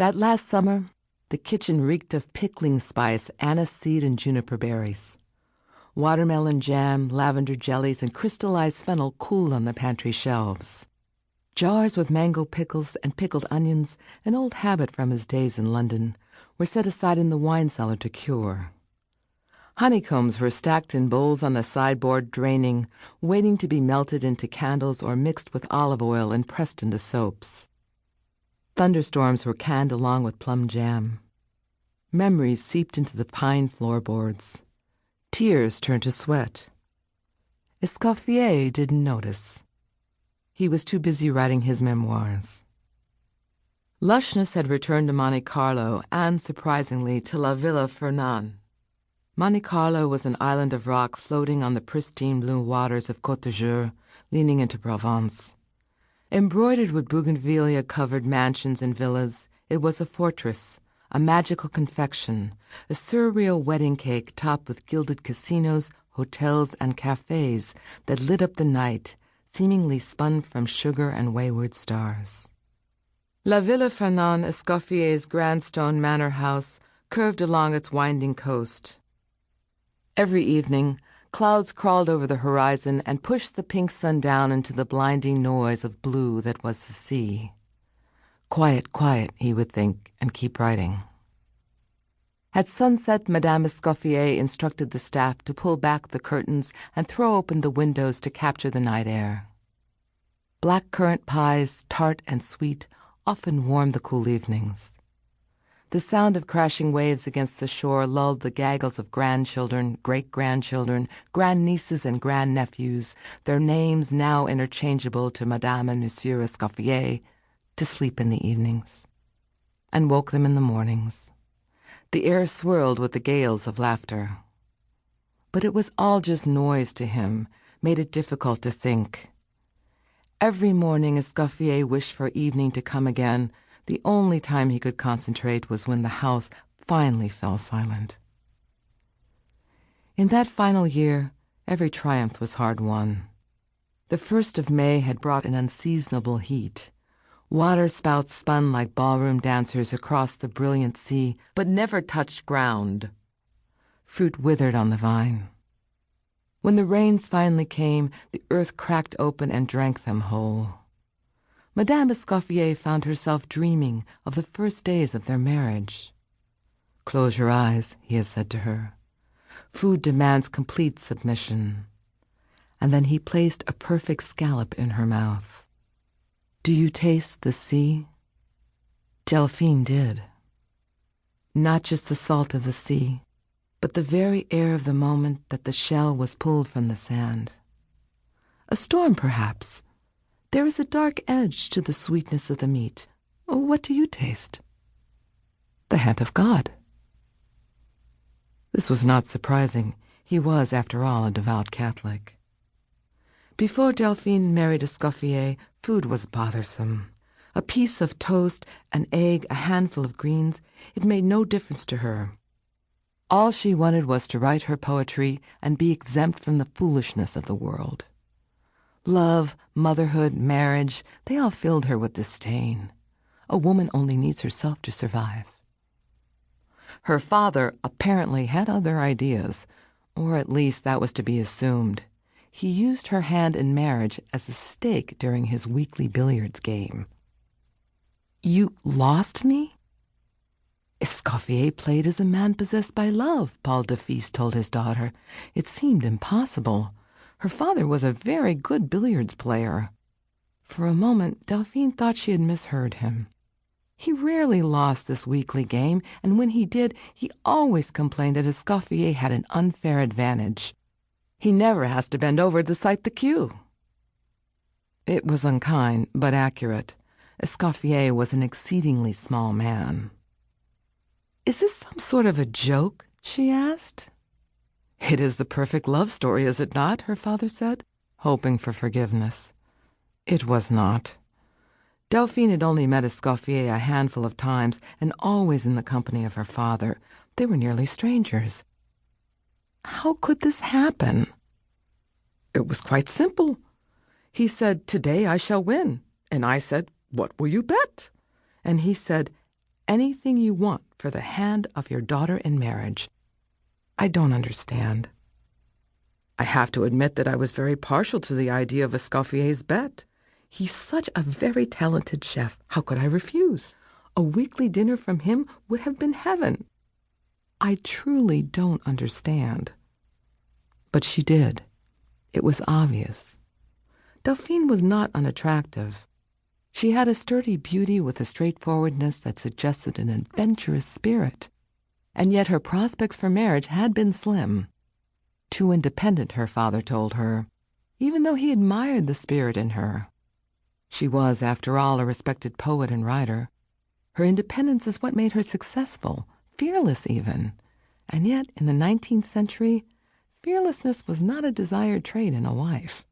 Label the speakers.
Speaker 1: That last summer, the kitchen reeked of pickling spice, aniseed, and juniper berries. Watermelon jam, lavender jellies, and crystallized fennel cooled on the pantry shelves. Jars with mango pickles and pickled onions, an old habit from his days in London, were set aside in the wine cellar to cure. Honeycombs were stacked in bowls on the sideboard, draining, waiting to be melted into candles or mixed with olive oil and pressed into soaps. Thunderstorms were canned along with plum jam. Memories seeped into the pine floorboards. Tears turned to sweat. Escoffier didn't notice. He was too busy writing his memoirs. Lushness had returned to Monte Carlo and, surprisingly, to La Villa Fernand. Monte Carlo was an island of rock floating on the pristine blue waters of Côte d'Azur, leaning into Provence. Embroidered with bougainvillea-covered mansions and villas, it was a fortress, a magical confection, a surreal wedding cake topped with gilded casinos, hotels, and cafes that lit up the night, seemingly spun from sugar and wayward stars. La Villa Fernand, Escoffier's grand stone manor house, curved along its winding coast. Every evening, clouds crawled over the horizon and pushed the pink sun down into the blinding noise of blue that was the sea. Quiet, quiet, he would think, and keep writing. At sunset, Madame Escoffier instructed the staff to pull back the curtains and throw open the windows to capture the night air. Blackcurrant pies, tart and sweet, often warmed the cool evenings. The sound of crashing waves against the shore lulled the gaggles of grandchildren, great-grandchildren, grandnieces, and grandnephews, their names now interchangeable to Madame and Monsieur Escoffier, to sleep in the evenings, and woke them in the mornings. The air swirled with the gales of laughter. But it was all just noise to him, made it difficult to think. Every morning Escoffier wished for evening to come again. The only time he could concentrate was when the house finally fell silent. In that final year, every triumph was hard won. The 1st of May had brought an unseasonable heat. Water spouts spun like ballroom dancers across the brilliant sea, but never touched ground. Fruit withered on the vine. When the rains finally came, the earth cracked open and drank them whole. Madame Escoffier found herself dreaming of the first days of their marriage. "Close your eyes," he had said to her. "Food demands complete submission." And then he placed a perfect scallop in her mouth. "Do you taste the sea?" Delphine did. Not just the salt of the sea, but the very air of the moment that the shell was pulled from the sand. A storm, perhaps. There is a dark edge to the sweetness of the meat. What do you taste? The hand of God. This was not surprising. He was, after all, a devout Catholic. Before Delphine married Escoffier, food was bothersome. A piece of toast, an egg, a handful of greens, it made no difference to her. All she wanted was to write her poetry and be exempt from the foolishness of the world. Love, motherhood, marriage, they all filled her with disdain. A woman only needs herself to survive. Her father apparently had other ideas, or at least that was to be assumed. He used her hand in marriage as a stake during his weekly billiards game. "You lost me?" Escoffier played as a man possessed by love, Paul Daffis told his daughter. It seemed impossible. Her father was a very good billiards player. For a moment, Delphine thought she had misheard him. He rarely lost this weekly game, and when he did, he always complained that Escoffier had an unfair advantage. "He never has to bend over to sight the cue." It was unkind, but accurate. Escoffier was an exceedingly small man. "Is this some sort of a joke?" she asked. "It is the perfect love story, is it not?" her father said, hoping for forgiveness. It was not. Delphine had only met Escoffier a handful of times, and always in the company of her father. They were nearly strangers. How could this happen? It was quite simple. He said, "Today I shall win." And I said, "What will you bet?" And he said, anything you want for the hand of your daughter in marriage. I don't understand. I have to admit that I was very partial to the idea of Escoffier's bet. He's such a very talented chef. How could I refuse? A weekly dinner from him would have been heaven. I truly don't understand. But she did. It was obvious. Delphine was not unattractive. She had a sturdy beauty with a straightforwardness that suggested an adventurous spirit. And yet her prospects for marriage had been slim. Too independent, her father told her, even though he admired the spirit in her. She was, after all, a respected poet and writer. Her independence is what made her successful, fearless even. And yet, in the 19th century, fearlessness was not a desired trait in a wife.